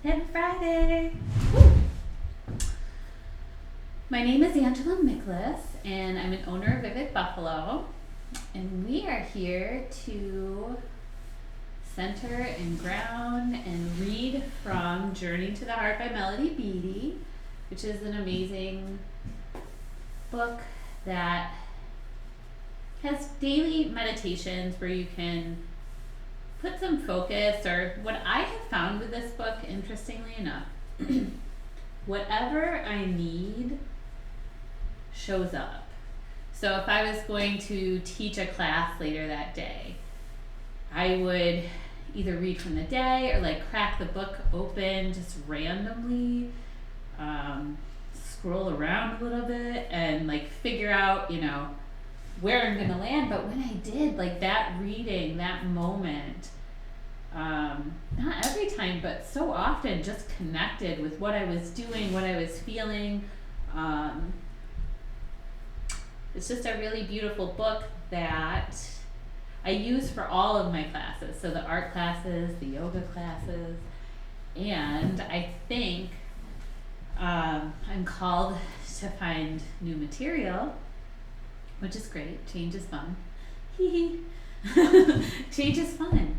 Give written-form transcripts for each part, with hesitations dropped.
Happy Friday! Woo. My name is Angela Miklas, and I'm an owner of Vivid Buffalo, and we are here to center and ground and read from Journey to the Heart by Melody Beattie, which is an amazing book that has daily meditations where you can put some focus, or what I have found with this book, interestingly enough, whatever I need shows up. So if I was going to teach a class later that day, I would either read from the day or like crack the book open just randomly, scroll around a little bit and like figure out, where I'm gonna land. But when I did, like that reading, that moment, not every time, but so often just connected with what I was doing, what I was feeling. It's just a really beautiful book that I use for all of my classes. So the art classes, the yoga classes, and I think I'm called to find new material, which is great. Change is fun. Change is fun.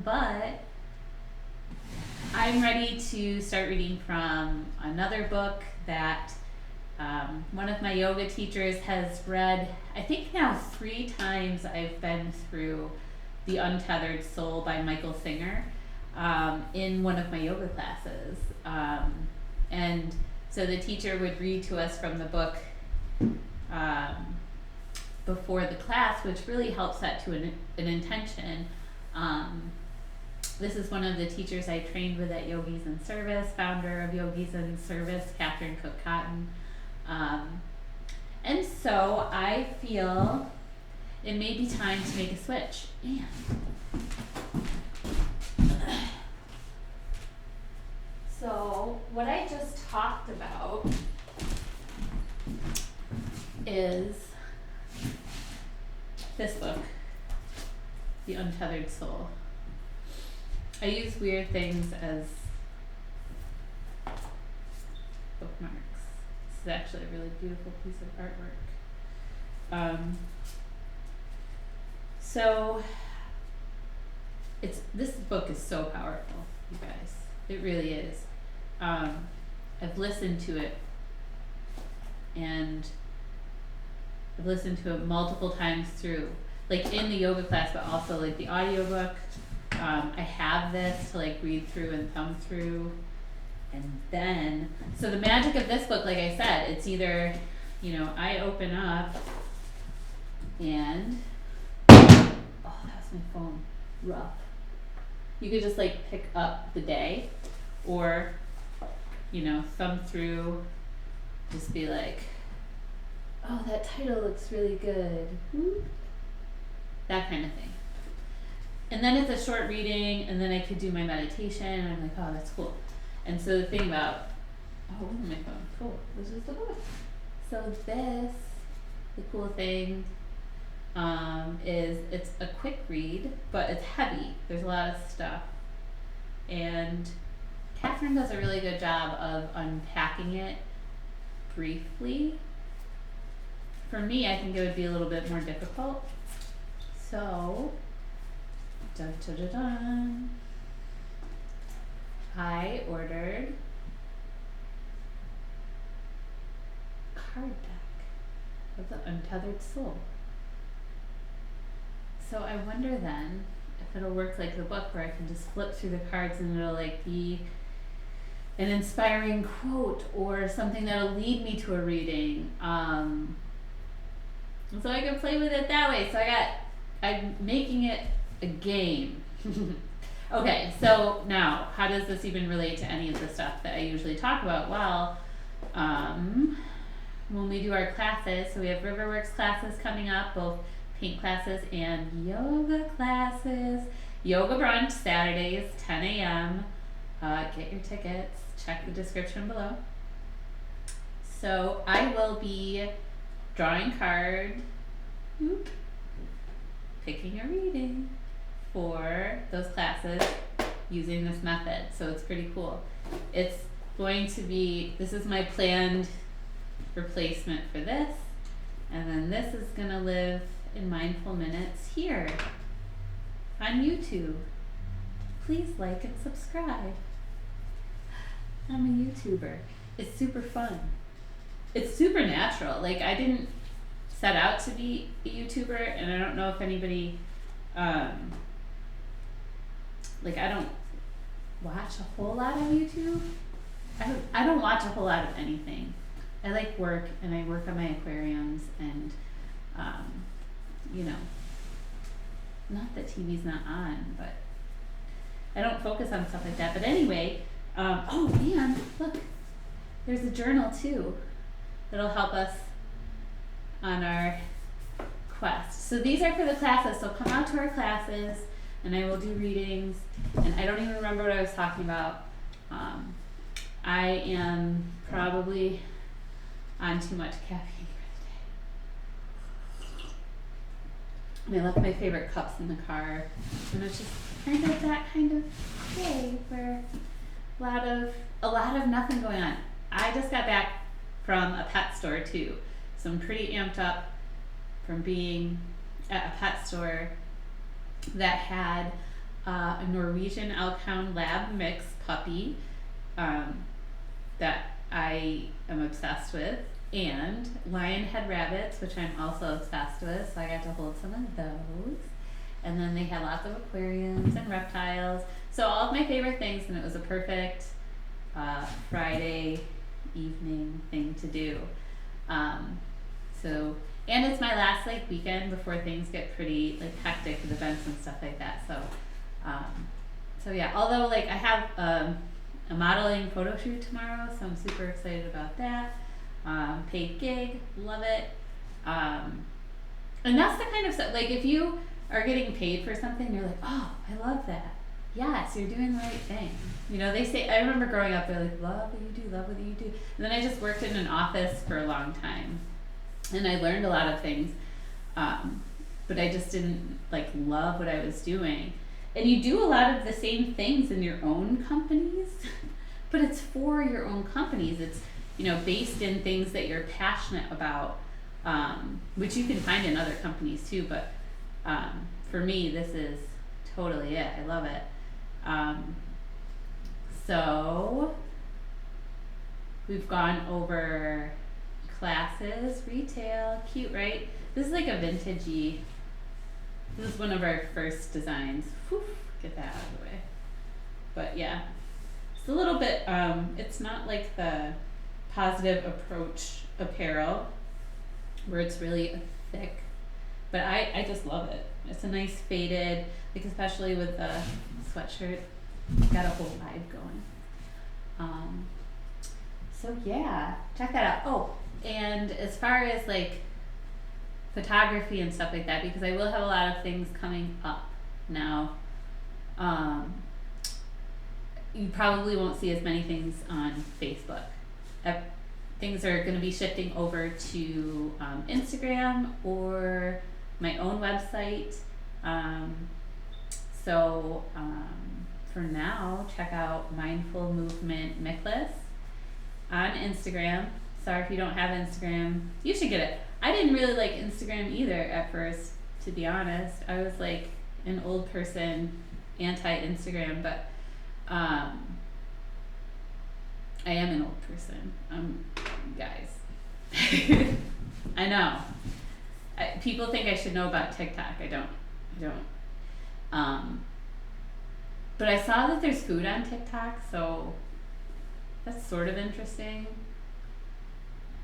But I'm ready to start reading from another book that one of my yoga teachers has read. I think now 3 times I've been through The Untethered Soul by Michael Singer in one of my yoga classes. And so the teacher would read to us from the book before the class, which really helps set to an intention. This is one of the teachers I trained with at Yogis in Service, founder of Yogis in Service, Catherine Cook Cotton. And so I feel it may be time to make a switch. And so what I just talked about is this book, The Untethered Soul. I use weird things as bookmarks. This is actually a really beautiful piece of artwork. So this book is so powerful, you guys. It really is. I've listened to it, and I've listened to it multiple times through, like in the yoga class, but also like the audiobook. I have this to like read through and thumb through. And then, so the magic of this book, like I said, it's either, I open up and, oh, that was my phone, rough. You could just like pick up the day, or, thumb through, just be like, oh, that title looks really good. That kind of thing. And then it's a short reading, and then I could do my meditation, and I'm like, oh, that's cool. And so the thing about, oh, it wasn't my phone, cool, this is the book. So the cool thing is it's a quick read, but it's heavy. There's a lot of stuff. And Catherine does a really good job of unpacking it briefly. For me, I think it would be a little bit more difficult. So, dun, dun, dun, dun. I ordered a card deck of the Untethered Soul. So I wonder then if it'll work like the book, where I can just flip through the cards and it'll like be an inspiring quote or something that'll lead me to a reading. So I can play with it that way. So I'm making it a game. Okay, so now, how does this even relate to any of the stuff that I usually talk about? Well, when we do our classes, so we have Riverworks classes coming up, both paint classes and yoga classes. Yoga brunch, Saturdays, 10 a.m. Get your tickets, check the description below. So I will be drawing cards, picking a reading for those classes, using this method, so it's pretty cool. It's going to be, this is my planned replacement for this, and then this is gonna live in Mindful Minutes here on YouTube. Please like and subscribe. I'm a YouTuber. It's super fun. It's super natural. Like, I didn't set out to be a YouTuber, and I don't know if anybody, like, I don't watch a whole lot of YouTube. I don't watch a whole lot of anything. I like work, and I work on my aquariums, and you know, not that TV's not on, but I don't focus on stuff like that. But anyway, oh man, look, there's a journal too that'll help us on our quest. So these are for the classes, so come out to our classes and I will do readings, and I don't even remember what I was talking about. I am probably on too much caffeine for the day. I left my favorite cups in the car, and it's just kind of that kind of day where a lot of nothing going on. I just got back from a pet store too, so I'm pretty amped up from being at a pet store that had a Norwegian Elkhound Lab mix puppy that I am obsessed with, and lionhead rabbits, which I'm also obsessed with, so I got to hold some of those. And then they had lots of aquariums and reptiles, so all of my favorite things, and it was a perfect Friday evening thing to do. So, and it's my last like weekend before things get pretty like hectic with events and stuff like that. So yeah, although like I have a modeling photo shoot tomorrow, so I'm super excited about that. Paid gig, love it. And that's the kind of stuff, like if you are getting paid for something, you're like, oh, I love that. Yes, you're doing the right thing. You know, they say, I remember growing up, they're like, love what you do, love what you do. And then I just worked in an office for a long time, and I learned a lot of things, but I just didn't like love what I was doing. And you do a lot of the same things in your own companies, but it's for your own companies. It's, you know, based in things that you're passionate about, which you can find in other companies too, but for me, this is totally it. I love it. So we've gone over classes, retail, cute, right? This is like a vintagey, this is one of our first designs. Whew, get that out of the way. But yeah, it's a little bit, it's not like the Positive Approach apparel where it's really thick, but I just love it. It's a nice faded, like especially with the sweatshirt, got a whole vibe going. So yeah, check that out. Oh, and as far as like photography and stuff like that, because I will have a lot of things coming up now. You probably won't see as many things on Facebook. Things are going to be shifting over to Instagram or my own website. For now, check out Mindful Movement Mickless on Instagram. Sorry if you don't have Instagram. You should get it. I didn't really like Instagram either at first, to be honest. I was like an old person, anti-Instagram, but I am an old person, guys. I know. People think I should know about TikTok. I don't. But I saw that there's food on TikTok, so that's sort of interesting.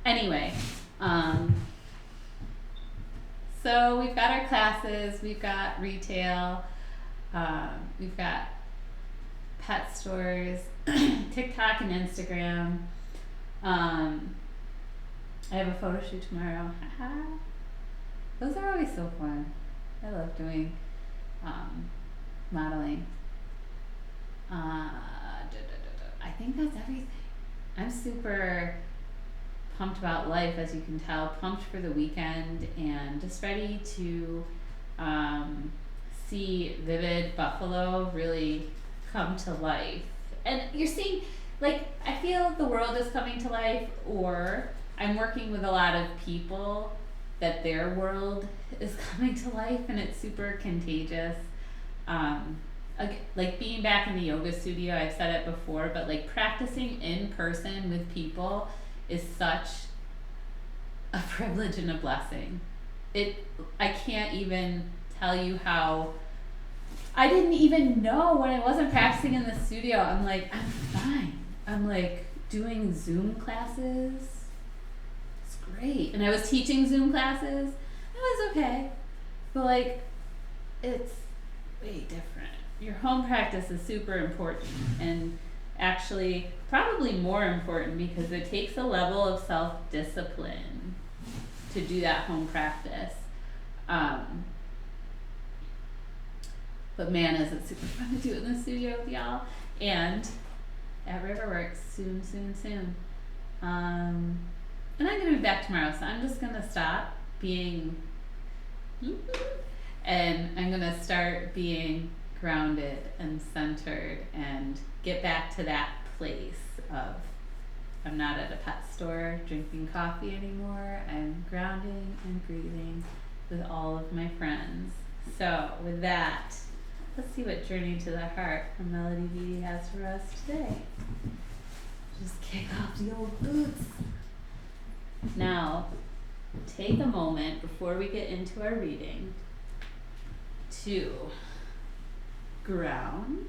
Anyway, so we've got our classes, we've got retail, we've got pet stores, TikTok and Instagram. I have a photo shoot tomorrow. Those are always so fun. I love doing modeling. I think that's everything. I'm super pumped about life, as you can tell, pumped for the weekend, and just ready to see Vivid Buffalo really come to life. And you're seeing, like, I feel the world is coming to life, or I'm working with a lot of people that their world is coming to life, and it's super contagious. Like being back in the yoga studio, I've said it before, but like practicing in person with people is such a privilege and a blessing. I can't even tell you how. I didn't even know when I wasn't practicing in the studio. I'm like, I'm fine. I'm like doing Zoom classes. It's great. And I was teaching Zoom classes. It was okay. But like, it's way different. Your home practice is super important, and actually probably more important because it takes a level of self-discipline to do that home practice. But man, is it super fun to do it in the studio with y'all. And at Riverworks soon. And I'm gonna be back tomorrow, so I'm just gonna stop being and I'm gonna start being grounded and centered and get back to that place of I'm not at a pet store drinking coffee anymore. I'm grounding and breathing with all of my friends. So with that, let's see what Journey to the Heart from Melody Beattie has for us today. Just kick off the old boots. Now, take a moment before we get into our reading to ground.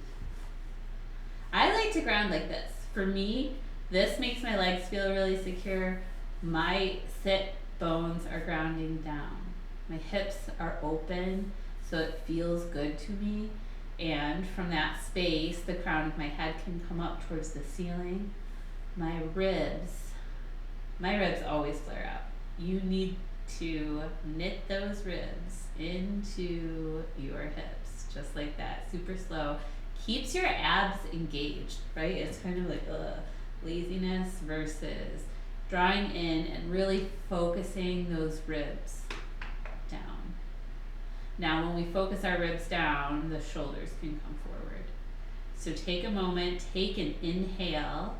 I like to ground like this. For me, this makes my legs feel really secure. My sit bones are grounding down. My hips are open, so it feels good to me. And from that space, the crown of my head can come up towards the ceiling. My ribs always flare up. You need to knit those ribs into your hips, just like that, super slow. Keeps your abs engaged, right? It's kind of like laziness versus drawing in and really focusing those ribs down. Now, when we focus our ribs down, the shoulders can come forward. So take a moment, take an inhale,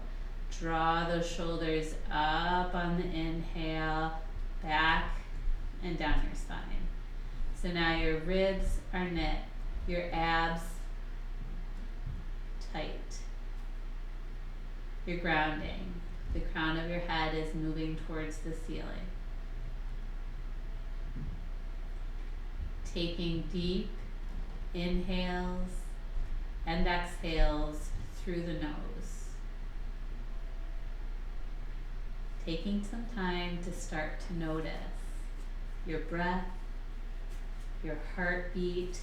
draw those shoulders up on the inhale, back and down your spine. So now your ribs are knit, your abs tight. You're grounding. The crown of your head is moving towards the ceiling. Taking deep inhales and exhales through the nose. Taking some time to start to notice your breath, your heartbeat,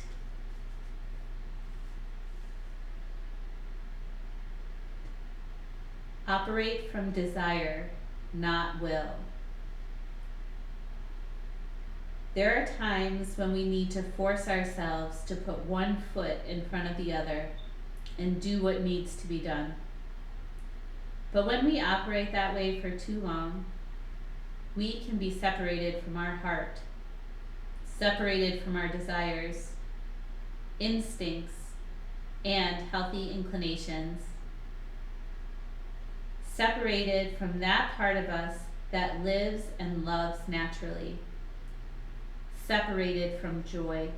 operate from desire, not will. There are times when we need to force ourselves to put one foot in front of the other and do what needs to be done. But when we operate that way for too long, we can be separated from our heart, separated from our desires, instincts, and healthy inclinations, separated from that part of us that lives and loves naturally, separated from joy.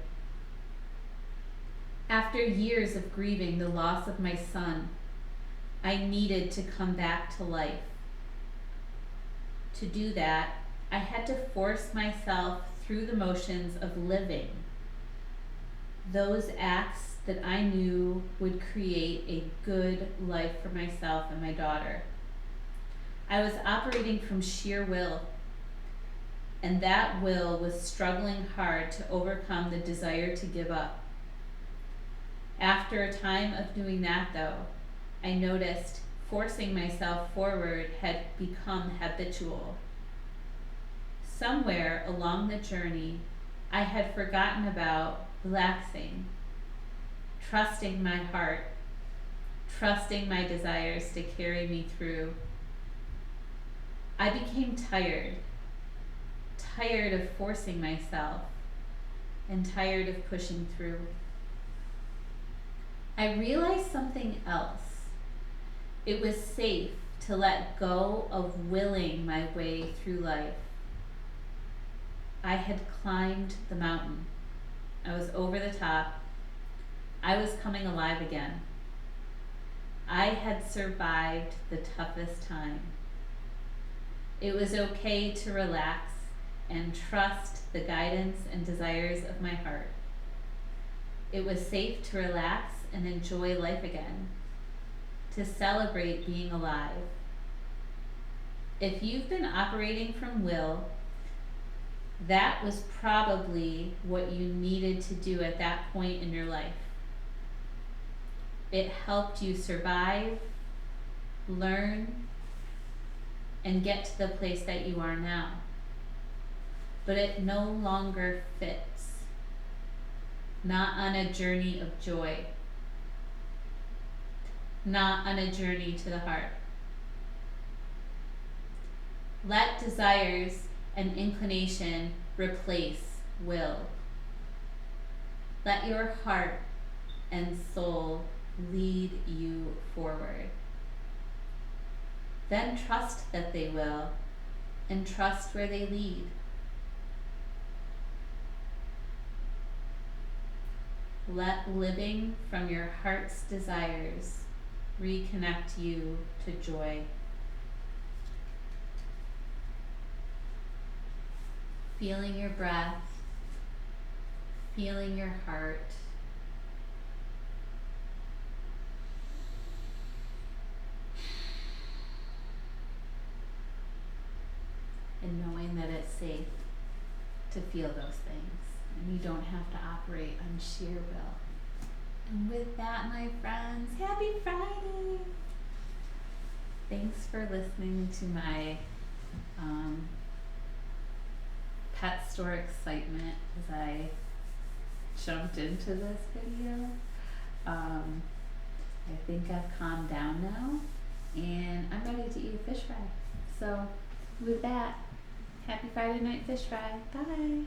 After years of grieving the loss of my son, I needed to come back to life. To do that, I had to force myself through the motions of living, those acts that I knew would create a good life for myself and my daughter. I was operating from sheer will, and that will was struggling hard to overcome the desire to give up. After a time of doing that, though, I noticed forcing myself forward had become habitual. Somewhere along the journey, I had forgotten about relaxing, trusting my heart, trusting my desires to carry me through. I became tired of forcing myself, and tired of pushing through. I realized something else. It was safe to let go of willing my way through life. I had climbed the mountain. I was over the top. I was coming alive again. I had survived the toughest time. It was okay to relax and trust the guidance and desires of my heart. It was safe to relax and enjoy life again, to celebrate being alive. If you've been operating from will, that was probably what you needed to do at that point in your life. It helped you survive, learn, and get to the place that you are now. But it no longer fits. Not on a journey of joy. Not on a journey to the heart. Let desires and inclination replace will. Let your heart and soul lead you forward. Then trust that they will, and trust where they lead. Let living from your heart's desires reconnect you to joy. Feeling your breath, feeling your heart. And knowing that it's safe to feel those things. And you don't have to operate on sheer will. And with that, my friends, happy Friday! Thanks for listening to my pet store excitement as I jumped into this video. I think I've calmed down now, and I'm ready to eat a fish fry. So with that, happy Friday night fish fry. Bye!